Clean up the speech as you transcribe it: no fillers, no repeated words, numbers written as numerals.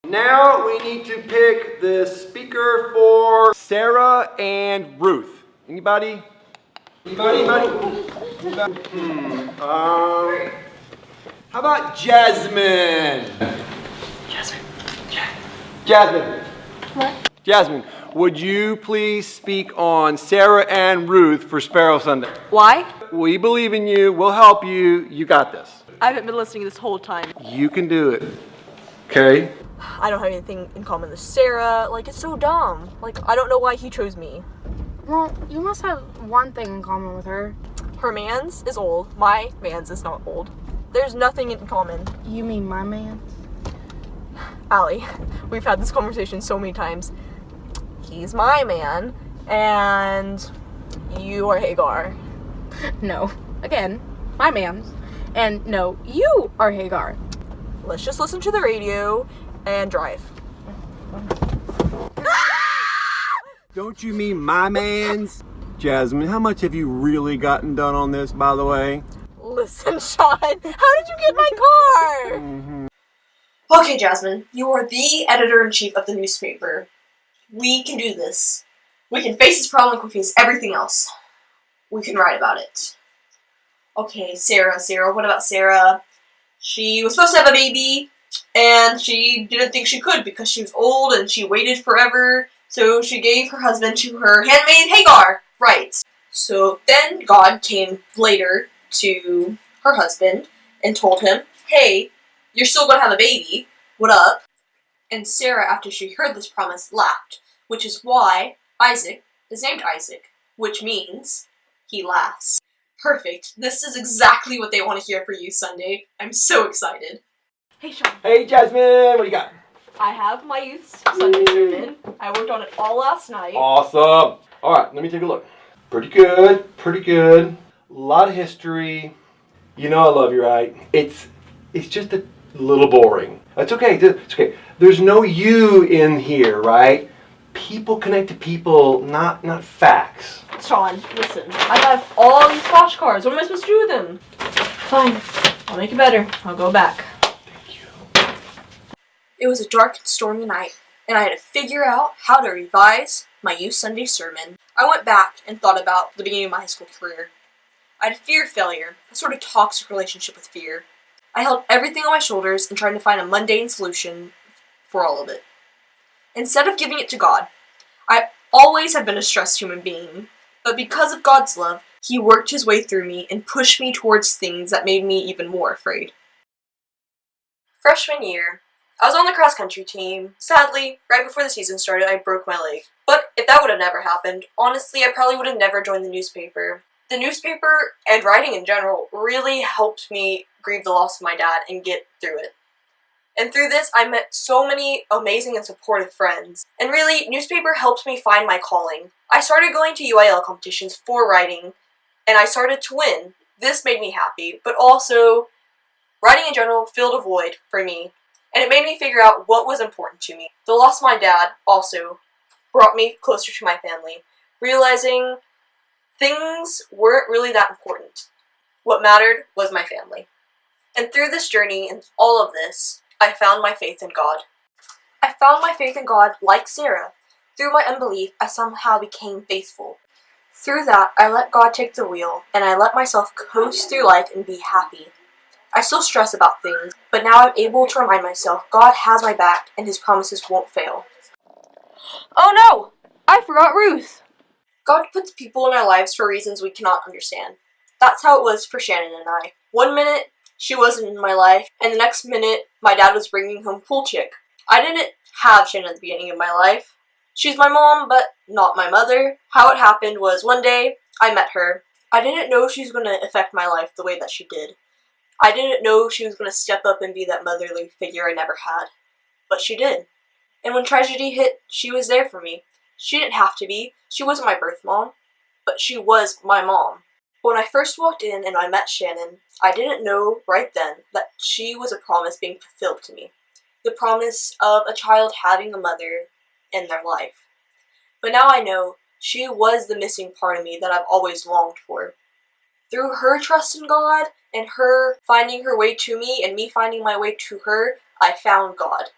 Now we need to pick the speaker for Sarah and Ruth. Anybody? How about Jazmine? Jazmine. What? Jazmine, would you please speak on Sarah and Ruth for Sparrow Sunday? Why? We believe in you. We'll help you. You got this. I haven't been listening this whole time. You can do it. Okay? I don't have anything in common with Sarah. Like, it's so dumb. Like, I don't know why he chose me. Well, you must have one thing in common with her. Her man's is old. My man's is not old. There's nothing in common. You mean my man? Allie, we've had this conversation so many times. He's my man, and you are Hagar. No. Again, my man's. And no, you are Hagar. Let's just listen to the radio and drive. Don't you mean my man's? Jazmine, how much have you really gotten done on this, by the way? Listen, Sean, how did you get my car? Okay, Jazmine, you are the editor-in-chief of the newspaper. We can do this. We can face this problem like we face everything else. We can write about it. Okay, Sarah, what about Sarah? She was supposed to have a baby, and she didn't think she could because she was old and she waited forever, so she gave her husband to her handmaid Hagar. Right. So then God came later to her husband and told him, hey, you're still going to have a baby. What up? And Sarah, after she heard this promise, laughed, which is why Isaac is named Isaac, which means he laughs. Perfect. This is exactly what they want to hear for you Sunday. I'm so excited. Hey, Sean. Hey, Jazmine, what do you got? I have my youth's Sunday sermon. I worked on it all last night. Awesome. All right, let me take a look. Pretty good. A lot of history. You know I love you, right? It's just a little boring. That's okay. It's okay. There's no you in here, right? People connect to people, not facts. Sean, listen. I have all these flashcards. What am I supposed to do with them? Fine. I'll make it better. I'll go back. Thank you. It was a dark and stormy night, and I had to figure out how to revise my Youth Sunday sermon. I went back and thought about the beginning of my high school career. I had fear of failure, a sort of toxic relationship with fear. I held everything on my shoulders and tried to find a mundane solution for all of it. Instead of giving it to God, I always have been a stressed human being, but because of God's love, He worked His way through me and pushed me towards things that made me even more afraid. Freshman year, I was on the cross-country team. Sadly, right before the season started, I broke my leg. But if that would have never happened, honestly, I probably would have never joined the newspaper. The newspaper, and writing in general, really helped me grieve the loss of my dad and get through it. And through this, I met so many amazing and supportive friends. And really, newspaper helped me find my calling. I started going to UIL competitions for writing, and I started to win. This made me happy, but also, writing in general filled a void for me, and it made me figure out what was important to me. The loss of my dad also brought me closer to my family, realizing things weren't really that important. What mattered was my family. And through this journey and all of this, I found my faith in God. I found my faith in God like Sarah. Through my unbelief, I somehow became faithful. Through that, I let God take the wheel, and I let myself coast through life and be happy. I still stress about things, but now I'm able to remind myself God has my back and His promises won't fail. Oh no! I forgot Ruth! God puts people in our lives for reasons we cannot understand. That's how it was for Shannon and I. One minute, she wasn't in my life, and the next minute, my dad was bringing home pool chick. I didn't have Shannon at the beginning of my life. She's my mom, but not my mother. How it happened was one day, I met her. I didn't know she was going to affect my life the way that she did. I didn't know she was going to step up and be that motherly figure I never had. But she did. And when tragedy hit, she was there for me. She didn't have to be. She wasn't my birth mom, but she was my mom. When I first walked in and I met Shannon, I didn't know right then that she was a promise being fulfilled to me. The promise of a child having a mother in their life. But now I know she was the missing part of me that I've always longed for. Through her trust in God and her finding her way to me and me finding my way to her, I found God.